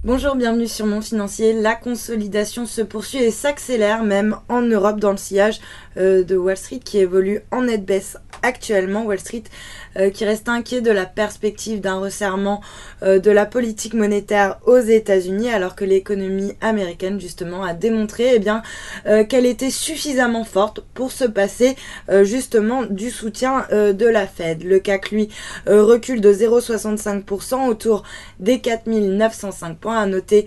Bonjour, bienvenue sur Monde Financier. La consolidation se poursuit et s'accélère même en Europe dans le sillage de Wall Street qui évolue en nette baisse actuellement. Wall Street qui reste inquiet de la perspective d'un resserrement de la politique monétaire aux États-Unis alors que l'économie américaine justement a démontré qu'elle était suffisamment forte pour se passer justement du soutien de la Fed. Le CAC lui recule de 0,65% autour des 4905 points. À noter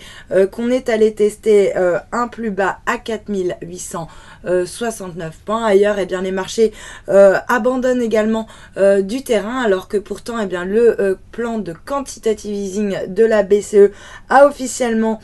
qu'on est allé tester un plus bas à 4869 points. Ailleurs, les marchés abandonnent également du terrain, alors que pourtant le plan de quantitative easing de la BCE a officiellement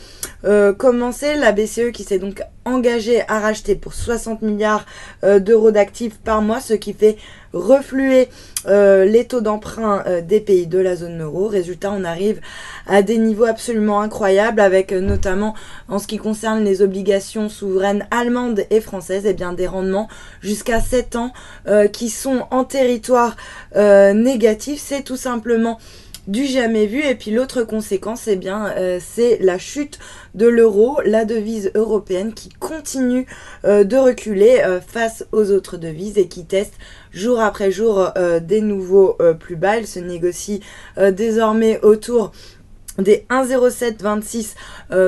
commencé. La BCE qui s'est donc engagée à racheter pour 60 milliards d'euros d'actifs par mois, ce qui fait refluer les taux d'emprunt des pays de la zone euro. Résultat, on arrive à des niveaux absolument incroyables avec notamment en ce qui concerne les obligations souveraines allemandes et françaises, des rendements jusqu'à 7 ans qui sont en territoire négatif. C'est tout simplement du jamais vu. Et puis l'autre conséquence, c'est la chute de l'euro, la devise européenne qui continue de reculer face aux autres devises et qui teste jour après jour des nouveaux plus bas. Elle se négocie désormais autour des 1,0726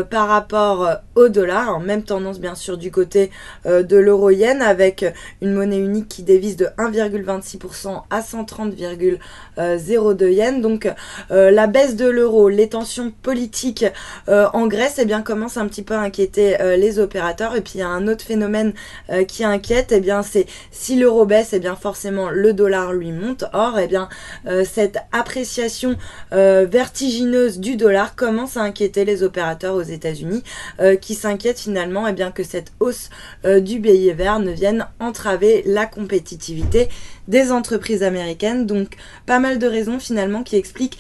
par rapport au dollar, en même tendance bien sûr du côté de l'euro-yen avec une monnaie unique qui dévisse de 1,26% à 130,02 yens. Donc la baisse de l'euro, les tensions politiques en Grèce commencent un petit peu à inquiéter les opérateurs. Et puis il y a un autre phénomène qui inquiète, c'est si l'euro baisse, forcément le dollar lui monte. Or cette appréciation vertigineuse du dollar commence à inquiéter les opérateurs aux États-Unis qui s'inquiètent finalement que cette hausse du billet vert ne vienne entraver la compétitivité des entreprises américaines. Donc pas mal de raisons finalement qui expliquent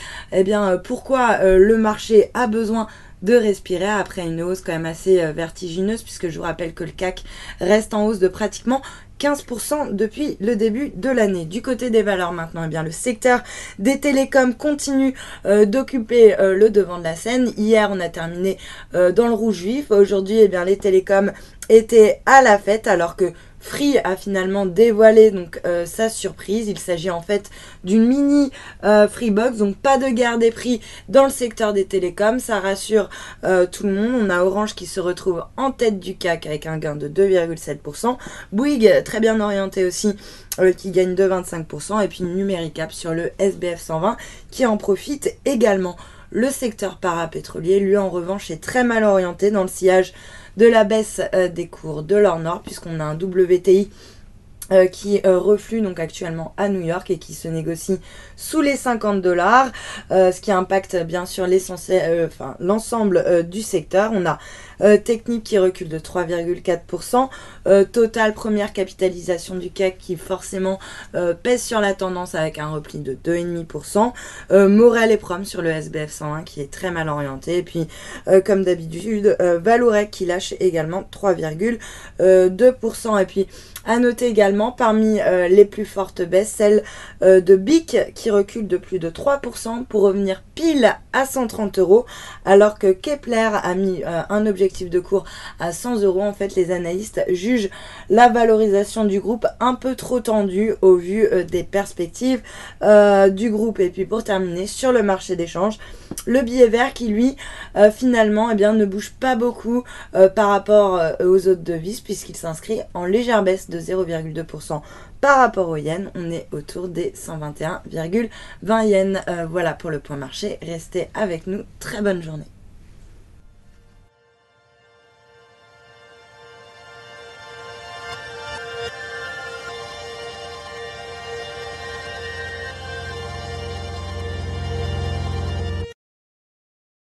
pourquoi le marché a besoin de respirer après une hausse quand même assez vertigineuse, puisque je vous rappelle que le CAC reste en hausse de pratiquement 15% depuis le début de l'année. Du côté des valeurs maintenant, le secteur des télécoms continue d'occuper le devant de la scène. Hier, on a terminé dans le rouge vif. Aujourd'hui, les télécoms étaient à la fête alors que Free a finalement dévoilé sa surprise. Il s'agit en fait d'une mini Freebox, donc pas de guerre des prix dans le secteur des télécoms, ça rassure tout le monde. On a Orange qui se retrouve en tête du CAC avec un gain de 2,7%, Bouygues très bien orienté aussi qui gagne de 25%, et puis Numericap sur le SBF 120 qui en profite également. Le secteur parapétrolier, lui en revanche, est très mal orienté dans le sillage de la baisse des cours de l'or nord, puisqu'on a un WTI qui reflue donc actuellement à New York et qui se négocie sous les 50 $, ce qui impacte bien sûr l'ensemble du secteur. On a Technip qui recule de 3,4%, Total, première capitalisation du CAC qui forcément pèse sur la tendance avec un repli de 2,5%, Morel et Prom sur le SBF 120 qui est très mal orienté, et puis comme d'habitude Vallourec qui lâche également 3,2%. Et puis à noter également parmi les plus fortes baisses, celle de BIC qui recule de plus de 3% pour revenir pile à 130 €, alors que Kepler a mis un objectif de cours à 100 €. En fait, les analystes jugent la valorisation du groupe un peu trop tendue au vu des perspectives du groupe. Et puis pour terminer, sur le marché d'échange, le billet vert qui lui finalement ne bouge pas beaucoup par rapport aux autres devises, puisqu'il s'inscrit en légère baisse de 0,2% par rapport au yen. On est autour des 121,20 yens. Voilà pour le point marché. Restez avec nous. Très bonne journée.